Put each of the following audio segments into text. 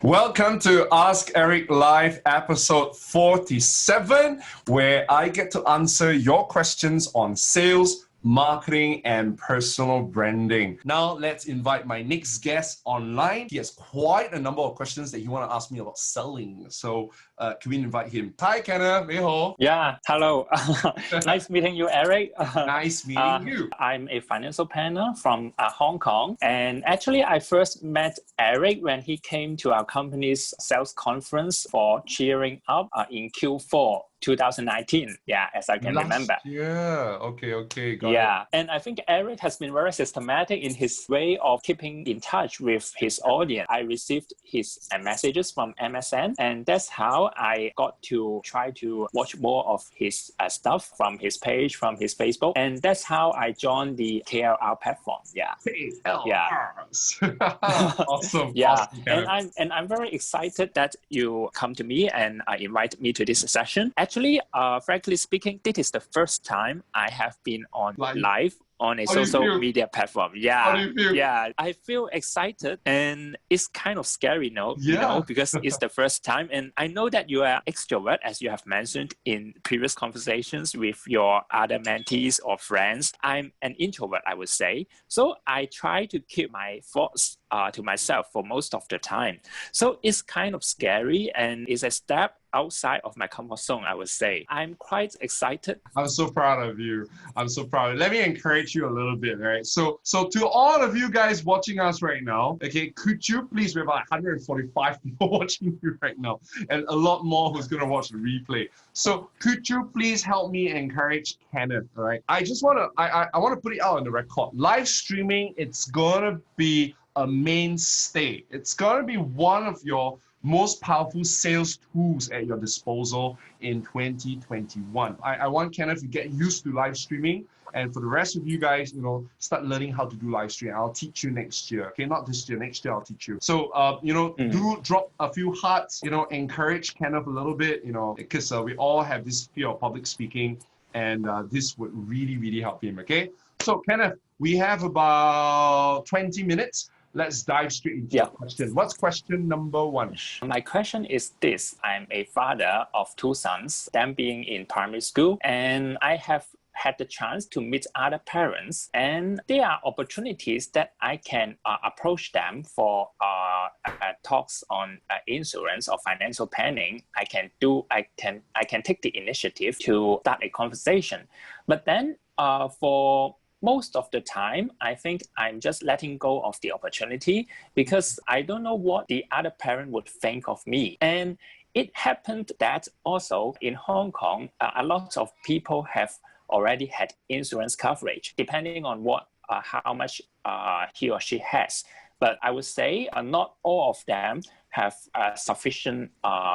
Welcome to Ask Eric Live episode 47, where I get to answer your questions on sales, marketing, and personal branding. Now, let's invite my next guest online. He has quite a number of questions that he wants to ask me about selling. So, can we invite him? Hi, Kenneth. Hey ho. Yeah, hello. Nice meeting you, Eric. Nice meeting you. I'm a financial planner from Hong Kong. And actually, I first met Eric when he came to our company's sales conference for cheering up in Q4 2019. Yeah, as I can remember. Yeah, okay, got Yeah, it. and I think Eric has been very systematic in his way of keeping in touch with his audience. I received his messages from MSN, and that's how I got to try to watch more of his stuff from his page, from his Facebook, and that's how I joined the KLR platform. Yeah. KLRs. Awesome. Yeah, Awesome, Kenneth. and I'm very excited that you come to me and invite me to this session. Actually, frankly speaking, this is the first time I have been on live on a social media platform. How do you feel? Yeah, I feel excited, and it's kind of scary, you know, because it's the first time. And I know that you are extrovert, as you have mentioned in previous conversations with your other mentees or friends. I'm an introvert, I would say. So I try to keep my thoughts to myself for most of the time. So it's kind of scary, and it's a step outside of my comfort zone, I would say. I'm quite excited. I'm so proud of you. I'm so proud. Let me encourage you a little bit, right? So to all of you guys watching us right now, okay, could you please, we have about 145 people watching you right now, and a lot more who's going to watch the replay. So could you please help me encourage Kenneth, all right? I just want to, I want to put it out on the record. Live streaming, it's going to be a mainstay. It's going to be one of your most powerful sales tools at your disposal in 2021. I want Kenneth to get used to live streaming, and for the rest of you guys, start learning how to do live streaming. I'll teach you next year, okay? Not this year, next year I'll teach you. So, do drop a few hearts, encourage Kenneth a little bit, because we all have this fear of public speaking, and this would really, really help him, okay? So, Kenneth, we have about 20 minutes. Let's dive straight into your question. What's question number one? My question is this. I'm a father of two sons, them being in primary school, and I have had the chance to meet other parents, and there are opportunities that I can approach them for talks on insurance or financial planning. I can take the initiative to start a conversation, but then for most of the time, I think I'm just letting go of the opportunity because I don't know what the other parent would think of me. And it happened that also in Hong Kong, a lot of people have already had insurance coverage, depending on how much he or she has. But I would say not all of them have sufficient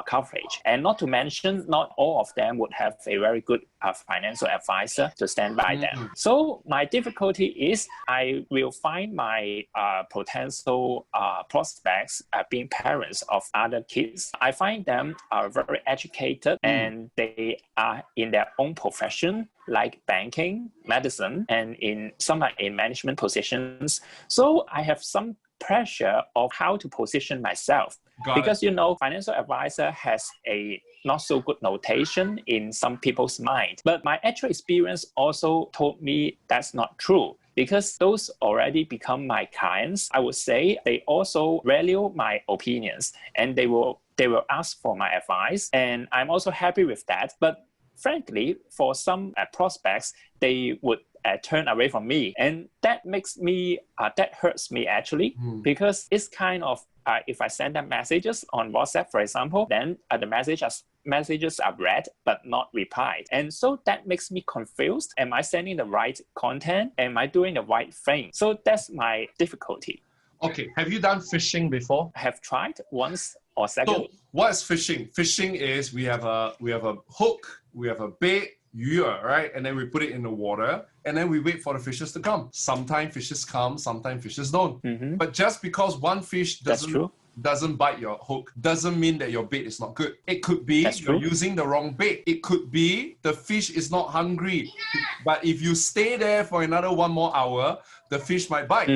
coverage. And not to mention, not all of them would have a very good financial advisor to stand by them. So my difficulty is I will find my potential prospects being parents of other kids. I find them are very educated and they are in their own profession, like banking, medicine, and some are in management positions. So I have some pressure of how to position myself. Because financial advisor has a not so good notation in some people's mind. But my actual experience also told me that's not true. Because those already become my clients, I would say they also value my opinions and they will ask for my advice. And I'm also happy with that. But frankly, for some prospects, they would turn away from me. And that hurts me actually, because it's kind of, if I send them messages on WhatsApp, for example, then the messages are read but not replied. And so that makes me confused. Am I sending the right content? Am I doing the right thing? So that's my difficulty. Okay, have you done phishing before? I have tried once or second. So what is phishing? Phishing is we have a hook, we have a bait, right? And then we put it in the water and then we wait for the fishes to come. Sometimes fishes come, sometimes fishes don't. But just because one fish doesn't doesn't bite your hook doesn't mean that your bait is not good. It could be you're using the wrong bait. It could be the fish is not hungry. But if you stay there for another 1 more hour, the fish might bite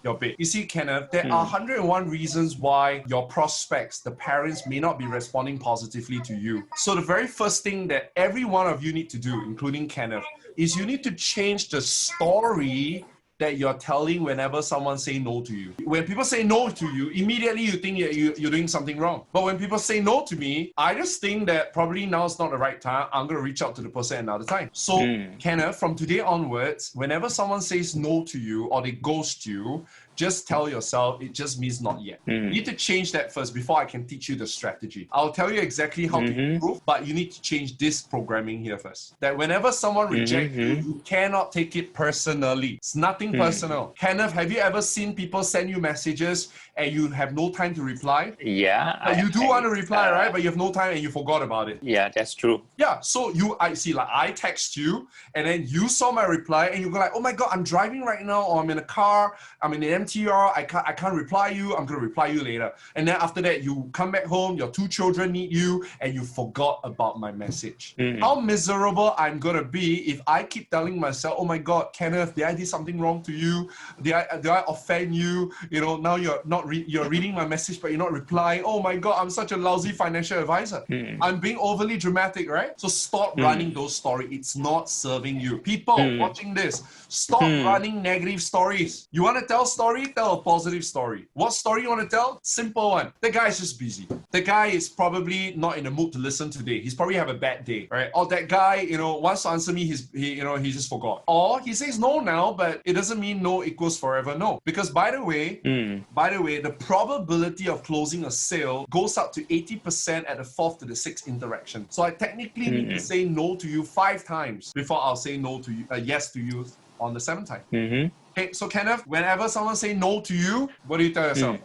your bait. You see, Kenneth, there are 101 reasons why your prospects, the parents, may not be responding positively to you. So the very first thing that every one of you need to do, including Kenneth, is you need to change the story that you're telling whenever someone say no to you. When people say no to you, immediately you think you're doing something wrong. But when people say no to me, I just think that probably now is not the right time. I'm going to reach out to the person another time. So, Kenneth, from today onwards, whenever someone says no to you or they ghost you, just tell yourself it just means not yet. You need to change that first before I can teach you the strategy. I'll tell you exactly how to improve, but you need to change this programming here first. That whenever someone rejects you, you cannot take it personally. It's nothing personal. Kenneth, have you ever seen people send you messages and you have no time to reply? Yeah. You do want to reply, right? But you have no time and you forgot about it. Yeah, that's true. Yeah, so I text you and then you saw my reply and you go like, oh my God, I'm driving right now, or I'm in a car, I'm in the MTR, I can't reply you, I'm going to reply you later. And then after that, you come back home, your 2 children need you, and you forgot about my message. How miserable I'm going to be if I keep telling myself, oh my God, Kenneth, did I do something wrong to you? Did I offend you? You know, now you're reading my message, but you're not replying. Oh my God, I'm such a lousy financial advisor. I'm being overly dramatic, right? So stop running those stories. It's not serving you. People watching this, stop running negative stories. You want to tell story? Tell a positive story. What story you want to tell? Simple one. The guy is just busy. The guy is probably not in the mood to listen today. He's probably have a bad day, right? Or that guy, wants to answer me, he just forgot. Or he says no now, but it doesn't mean no equals forever no. Because by the way, the probability of closing a sale goes up to 80% at the 4th to the 6th interaction. So I technically need to say no to you 5 times before I'll say no to you, yes to you on the 7th time. Okay, so Kenneth, whenever someone say no to you, what do you tell yourself?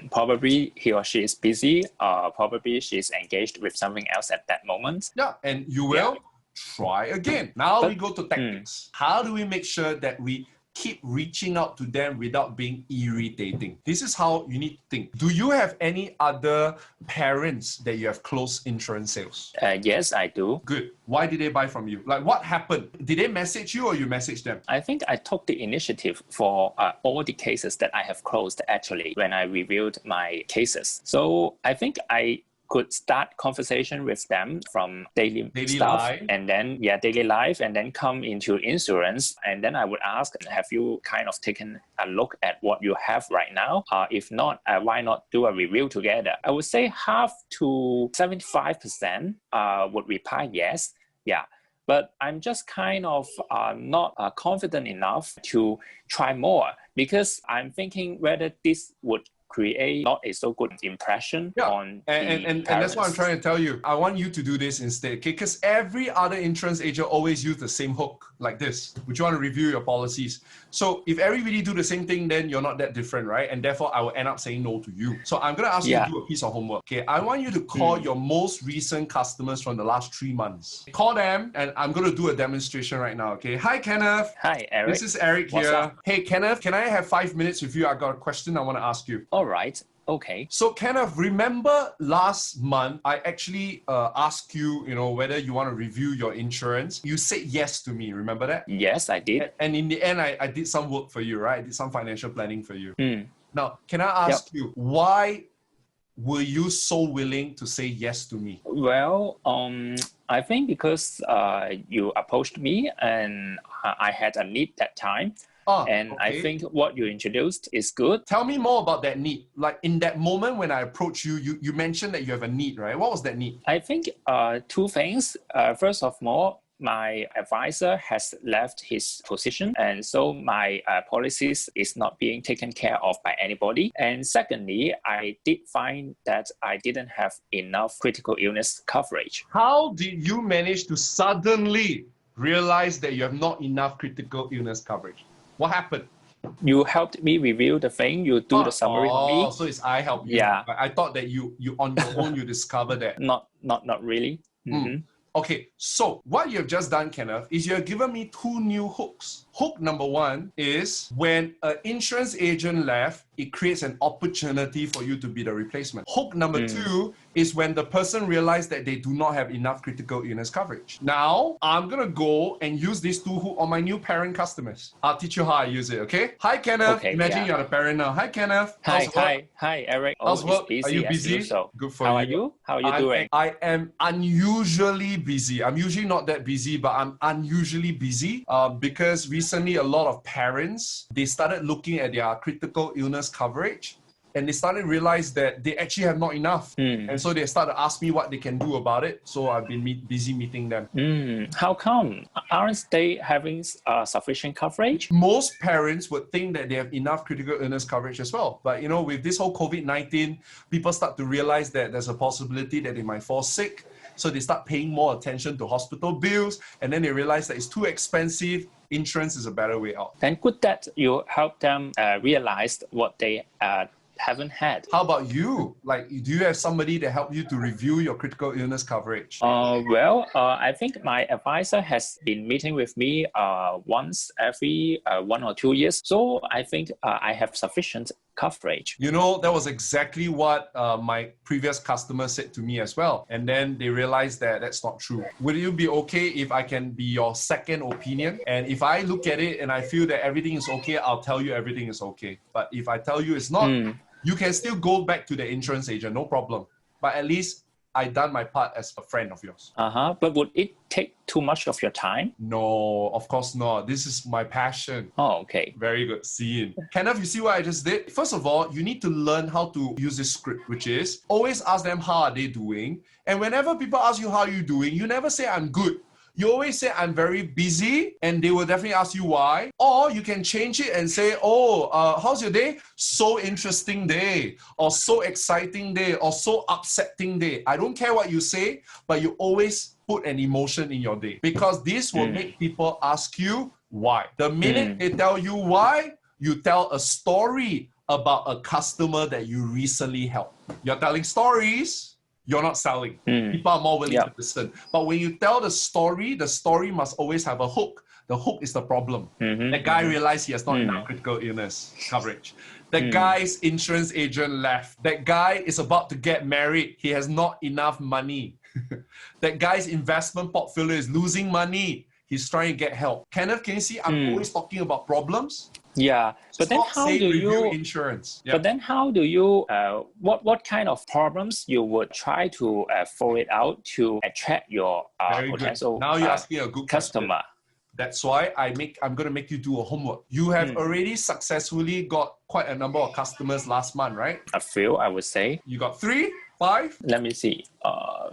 Probably he or she is busy. Probably she's engaged with something else at that moment. Yeah, and you will try again. Now we go to tactics. How do we make sure that we keep reaching out to them without being irritating? This is how you need to think. Do you have any other parents that you have closed insurance sales? Yes, I do. Good. Why did they buy from you? Like, what happened? Did they message you or you messaged them? I think I took the initiative for all the cases that I have closed actually when I reviewed my cases. So I think I could start conversation with them from daily stuff life. And then daily life, and then come into insurance, and then I would ask, have you kind of taken a look at what you have right now? If not, why not do a review together? I would say half to 75% would reply yes. But I'm just kind of not confident enough to try more, because I'm thinking whether this would create not a so good impression on and that's what I'm trying to tell you. I want you to do this instead, okay? Because every other insurance agent always use the same hook like this. Would you want to review your policies? So if everybody do the same thing, then you're not that different, right? And therefore I will end up saying no to you. So I'm going to ask you to do a piece of homework. Okay, I want you to call your most recent customers from the last 3 months. Call them, and I'm going to do a demonstration right now. Okay. Hi Kenneth. Hi Eric. This is Eric What's here. up? Hey Kenneth, can I have 5 minutes with you? I got a question I want to ask you. All right. Okay. So Kenneth, remember last month, I actually asked you, whether you want to review your insurance. You said yes to me, remember that? Yes, I did. And in the end, I did some work for you, right? I did some financial planning for you. Now, can I ask you, why were you so willing to say yes to me? Well, I think because you approached me and I had a need that time. I think what you introduced is good. Tell me more about that need. Like in that moment when I approached you, you mentioned that you have a need, right? What was that need? I think 2 things. First of all, my advisor has left his position, and so my policies is not being taken care of by anybody. And secondly, I did find that I didn't have enough critical illness coverage. How did you manage to suddenly realize that you have not enough critical illness coverage? What happened? You helped me review the thing. You do the summary for me. So it's I help you. Yeah. I thought that you on your own you discovered that. Not really. Okay, so what you've just done, Kenneth, is you've given me 2 new hooks. Hook number one is when an insurance agent left, it creates an opportunity for you to be the replacement. Hook number two is when the person realized that they do not have enough critical illness coverage. Now, I'm gonna go and use these two hook on my new parent customers. I'll teach you how I use it, okay? Hi, Kenneth. Okay, Imagine you're the parent now. Hi, Kenneth. Hi, How's work? Eric. How's It's work? busy Are you as busy? usual. Good for How you. are you? How are you doing? I am unusually busy. I'm usually not that busy, but I'm unusually busy because recently a lot of parents, they started looking at their critical illness coverage and they started to realize that they actually have not enough. And so they started to ask me what they can do about it. So I've been busy meeting them. How come? Aren't they having sufficient coverage? Most parents would think that they have enough critical illness coverage as well. But you know, with this whole COVID-19, people start to realize that there's a possibility that they might fall sick. So they start paying more attention to hospital bills, and then they realize that it's too expensive. Insurance is a better way out. Then good that you help them realize what they haven't had. How about you? Like, do you have somebody to help you to review your critical illness coverage? I think my advisor has been meeting with me once every 1 or 2 years. So I think I have sufficient coverage. You know, that was exactly what my previous customer said to me as well. And then they realized that that's not true. Would you be okay if I can be your second opinion? And if I look at it and I feel that everything is okay, I'll tell you everything is okay. But if I tell you it's not, you can still go back to the insurance agent, no problem. But at least I done my part as a friend of yours. But would it take too much of your time? No, of course not. This is my passion. Oh, okay. Very good. Seeing. Kenneth, you see what I just did? First of all, you need to learn how to use this script, which is always ask them how are they doing. And whenever people ask you how are you doing, you never say I'm good. You always say, I'm very busy, and they will definitely ask you why. Or you can change it and say, how's your day? So interesting day, or so exciting day, or so upsetting day. I don't care what you say, but you always put an emotion in your day because this will make people ask you why. The minute they tell you why, you tell a story about a customer that you recently helped. You're telling stories. You're not selling. People are more willing to listen. But when you tell the story must always have a hook. The hook is the problem. The guy realized he has not enough critical illness coverage. The guy's insurance agent left. That guy is about to get married. He has not enough money. That guy's investment portfolio is losing money. He's trying to get help. Kenneth, can you see I'm always talking about problems? Yeah, but then how do you insurance? But then how do you what kind of problems you would try to it out to attract your potential now you're asking a good customer? Question. That's why I'm going to make you do a homework. You have already successfully got quite a number of customers last month, right? A few, I would say. You got 3, 5? Let me see.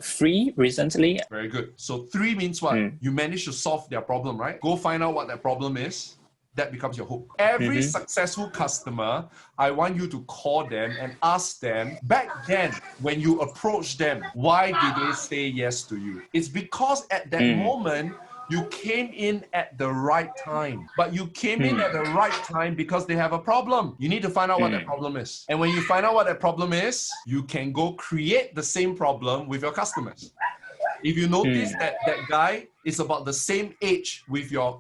3 recently. Very good. So 3 means what? You managed to solve their problem, right? Go find out what their problem is. That becomes your hook. Every successful customer, I want you to call them and ask them, back then, when you approach them, why did they say yes to you? It's because at that moment, you came in at the right time. But you came in at the right time because they have a problem. You need to find out what that problem is. And when you find out what that problem is, you can go create the same problem with your customers. If you notice that guy is about the same age with your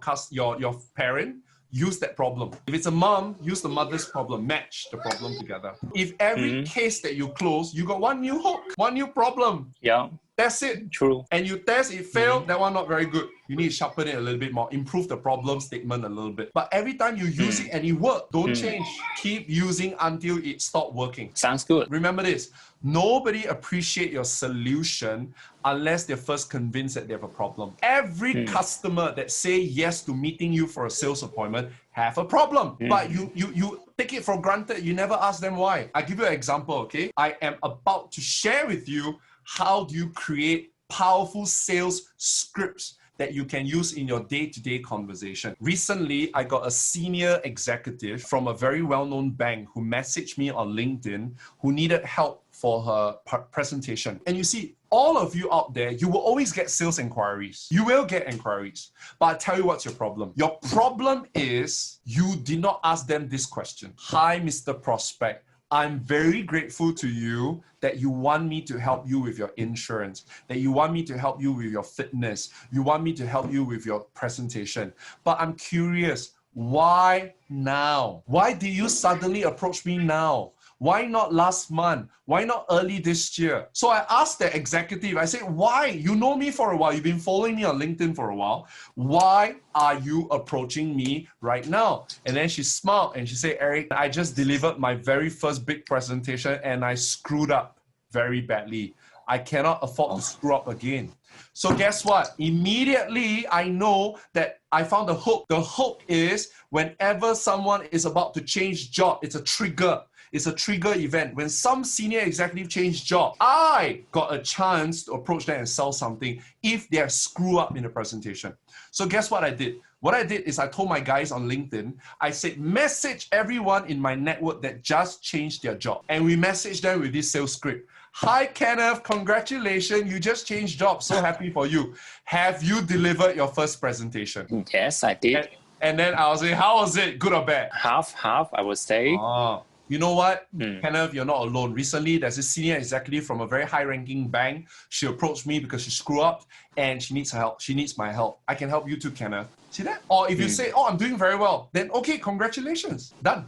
parent, use that problem. If it's a mom, use the mother's problem. Match the problem together. If every case that you close, you got one new hook, one new problem. Yeah. That's it. True. And you test, it failed, that one not very good. You need to sharpen it a little bit more, improve the problem statement a little bit. But every time you use it and it works, don't change. Keep using until it stops working. Sounds good. Remember this, nobody appreciates your solution unless they're first convinced that they have a problem. Every customer that say yes to meeting you for a sales appointment have a problem. But you take it for granted, you never ask them why. I give you an example, okay? I am about to share with you how do you create powerful sales scripts that you can use in your day-to-day conversation. Recently, I got a senior executive from a very well-known bank who messaged me on LinkedIn who needed help for her presentation. And you see, all of you out there, you will always get sales inquiries. You will get inquiries. But I tell you what's your problem. Your problem is you did not ask them this question. Hi, Mr. Prospect. I'm very grateful to you that you want me to help you with your insurance, that you want me to help you with your fitness, you want me to help you with your presentation. But I'm curious, why now? Why did you suddenly approach me now? Why not last month? Why not early this year? So I asked the executive, I said, why? You know me for a while. You've been following me on LinkedIn for a while. Why are you approaching me right now? And then she smiled and she said, Eric, I just delivered my very first big presentation and I screwed up very badly. I cannot afford to screw up again. So guess what? Immediately, I know that I found the hook. The hook is whenever someone is about to change job, it's a trigger. It's a trigger event. When some senior executive change job, I got a chance to approach them and sell something if they screw up in the presentation. So guess what I did? What I did is I told my guys on LinkedIn, I said, message everyone in my network that just changed their job. And we messaged them with this sales script. Hi, Kenneth, congratulations. You just changed jobs. So happy for you. Have you delivered your first presentation? Yes, I did. And then I was like, how was it? Good or bad? Half, I would say. You know what, Kenneth, you're not alone. Recently, there's a senior executive from a very high-ranking bank. She approached me because she screwed up and she needs help. She needs my help. I can help you too, Kenneth. See that? Or if you say, oh, I'm doing very well, then okay, congratulations. Done.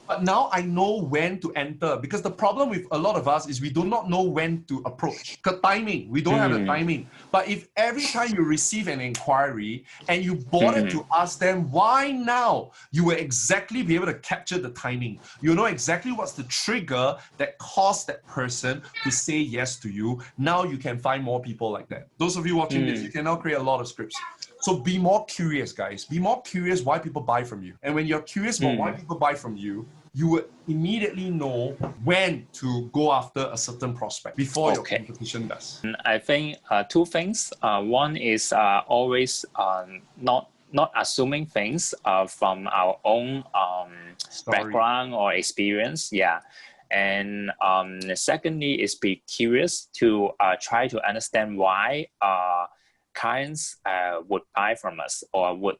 But now I know when to enter, because the problem with a lot of us is we do not know when to approach. The timing, we don't have the timing. But if every time you receive an inquiry and you bother to ask them why now, you will exactly be able to capture the timing. You know exactly what's the trigger that caused that person to say yes to you. Now you can find more people like that. Those of you watching this, you can now create a lot of scripts. So be more curious, guys. Be more curious why people buy from you. And when you're curious about why people buy from you, you would immediately know when to go after a certain prospect before your competition does. I think two things. One is always not assuming things from our own background or experience. Yeah. And secondly is be curious to try to understand why clients would buy from us or would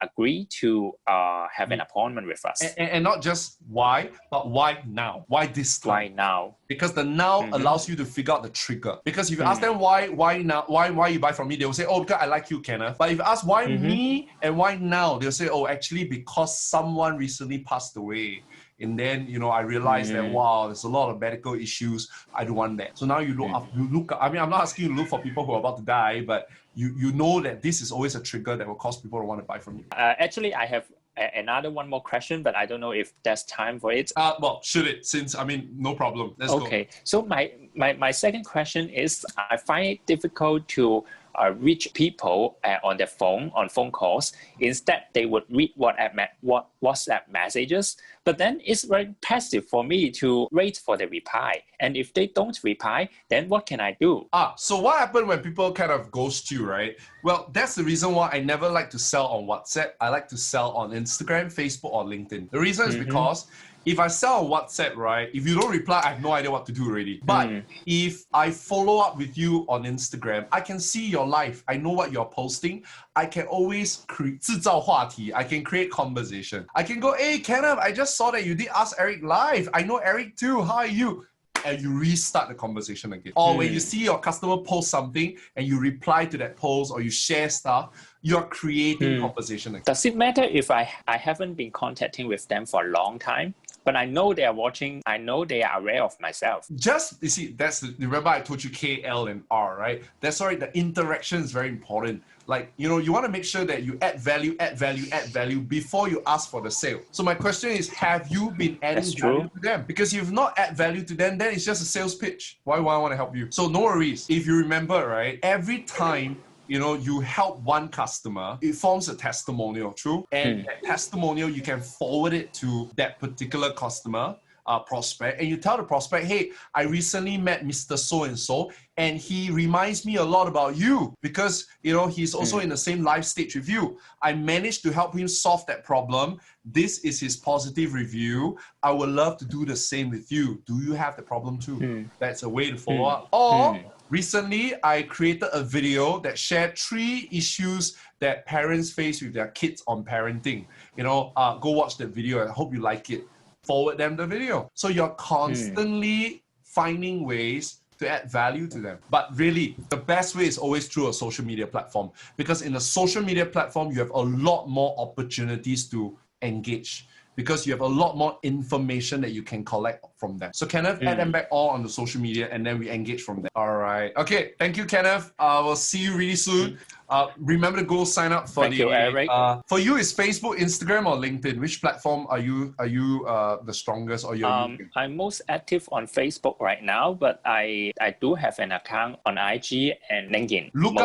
agree to have an appointment with us. And not just why, but why now? Why this time? Why now? Because the now allows you to figure out the trigger. Because if you ask them why now, why you buy from me, they will say, oh, because I like you, Kenneth. But if you ask why me and why now, they'll say, oh, actually because someone recently passed away. And then, you know, I realized that, wow, there's a lot of medical issues. I don't want that. So now you look up, I mean, I'm not asking you to look for people who are about to die, but you know that this is always a trigger that will cause people to want to buy from you. Actually, I have another one more question, but I don't know if there's time for it. Well, should it? Since, I mean, no problem. Let's go. Okay. So my second question is, I find it difficult to reach people on their phone, on phone calls. Instead, they would read WhatsApp messages, but then it's very passive for me to wait for the reply. And if they don't reply, then what can I do? So what happened when people kind of ghost you, right? Well, that's the reason why I never like to sell on WhatsApp. I like to sell on Instagram, Facebook, or LinkedIn. The reason is because if I sell on WhatsApp, right, if you don't reply, I have no idea what to do already. But if I follow up with you on Instagram, I can see your life. I know what you're posting. I can always create 制造话题. I can create conversation. I can go, hey, Kenneth, I just saw that you did Ask Eric live. I know Eric too. How are you? And you restart the conversation again. Or when you see your customer post something and you reply to that post or you share stuff, you're creating conversation again. Does it matter if I haven't been contacting with them for a long time? But I know they are watching. I know they are aware of myself. Just, you see, remember I told you K, L, and R, right? That's right. The interaction is very important. Like, you know, you want to make sure that you add value before you ask for the sale. So my question is, have you been adding value to them? Because if you've not add value to them, then it's just a sales pitch. Why would I want to help you? So no worries. If you remember, right, every time you know, you help one customer, it forms a testimonial, true? And that testimonial, you can forward it to that particular customer, prospect, and you tell the prospect, hey, I recently met Mr. So-and-so, and he reminds me a lot about you because, you know, he's also in the same life stage with you. I managed to help him solve that problem. This is his positive review. I would love to do the same with you. Do you have the problem too? That's a way to follow up. Or recently, I created a video that shared 3 issues that parents face with their kids on parenting. You know, go watch that video. I hope you like it. forward them the video. So you're constantly finding ways to add value to them. But really, the best way is always through a social media platform, because in a social media platform, you have a lot more opportunities to engage, because you have a lot more information that you can collect from them. So Kenneth, add them back all on the social media, and then we engage from there. All right. Okay. Thank you, Kenneth. We'll see you really soon. Remember to go sign up for Thank you, Eric. For you, is Facebook, Instagram, or LinkedIn? Which platform are you the strongest, or you're using? I'm most active on Facebook right now, but I do have an account on IG and LinkedIn. Look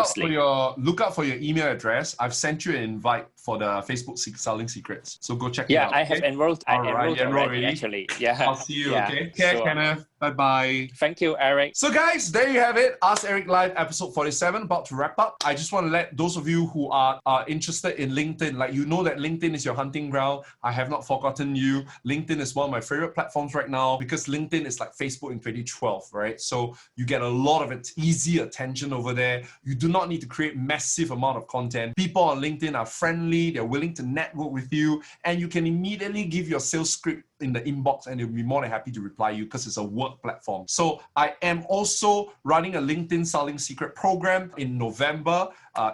out for your email address. I've sent you an invite for the Facebook Selling Secrets. So go check it out. Yeah, I have enrolled. I enrolled enrolled already, actually. Yeah. I'll see you. Yeah, Okay. Okay, sure. Kenneth. Bye-bye. Thank you, Eric. So guys, there you have it. Ask Eric Live episode 47, about to wrap up. I just want to let those of you who are interested in LinkedIn, like, you know that LinkedIn is your hunting ground. I have not forgotten you. LinkedIn is one of my favorite platforms right now, because LinkedIn is like Facebook in 2012, right? So you get a lot of easy attention over there. You do not need to create massive amount of content. People on LinkedIn are friendly. They're willing to network with you, and you can immediately give your sales script in the inbox, and they'll be more than happy to reply you, because it's a work platform. So I am also running a LinkedIn Selling Secret program in November.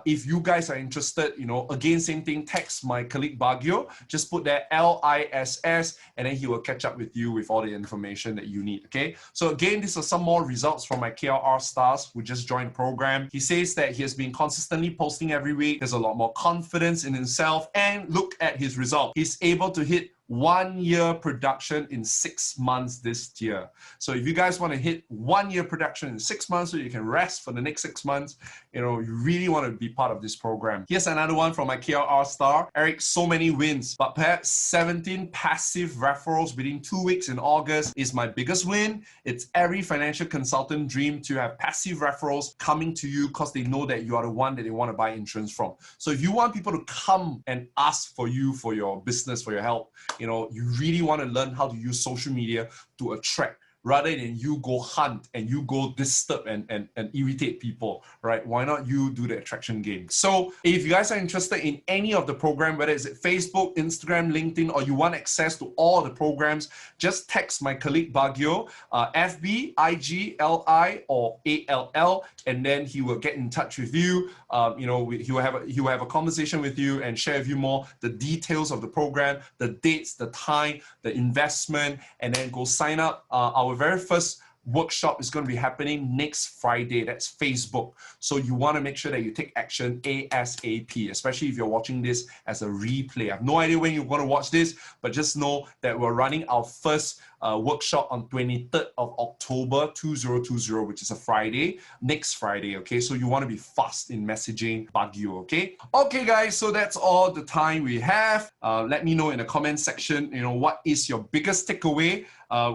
If you guys are interested, again, same thing, text my colleague Baguio. Just put there LISS, and then he will catch up with you with all the information that you need, okay? So again, these are some more results from my KLR stars who just joined the program. He says that he has been consistently posting every week. There's a lot more confidence in himself, and look at his result. He's able to hit 1 year production in 6 months this year. So if you guys want to hit 1 year production in 6 months so you can rest for the next 6 months, you really want to be part of this program. Here's another one from my KLR star. Eric, so many wins, but perhaps 17 passive referrals within 2 weeks in August is my biggest win. It's every financial consultant dream to have passive referrals coming to you because they know that you are the one that they want to buy insurance from. So if you want people to come and ask for you for your business, for your help, you really want to learn how to use social media to attract, rather than you go hunt and you go disturb and irritate people, right? Why not you do the attraction game? So if you guys are interested in any of the program, whether it's Facebook, Instagram, LinkedIn, or you want access to all the programs, just text my colleague Baguio, FB, IG, LI, or ALL, and then he will get in touch with you. He will have a conversation with you and share with you more the details of the program, the dates, the time, the investment, and then go sign up. Our very first workshop is going to be happening next Friday. That's Facebook. So you want to make sure that you take action ASAP, especially if you're watching this as a replay. I have no idea when you're going to watch this, but just know that we're running our first workshop on 23rd of October 2020, which is a Friday, next Friday, okay? So you want to be fast in messaging Baguio, okay? Okay, guys, so that's all the time we have. Let me know in the comment section, what is your biggest takeaway?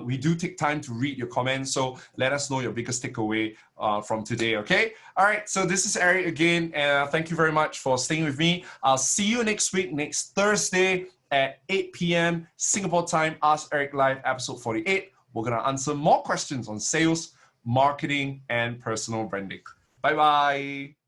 We do take time to read your comments, so let us know your biggest takeaway from today, okay? All right, so this is Eric again, and thank you very much for staying with me. I'll see you next week, next Thursday at 8 p.m. Singapore time. Ask Eric Live, episode 48. We're going to answer more questions on sales, marketing, and personal branding. Bye-bye.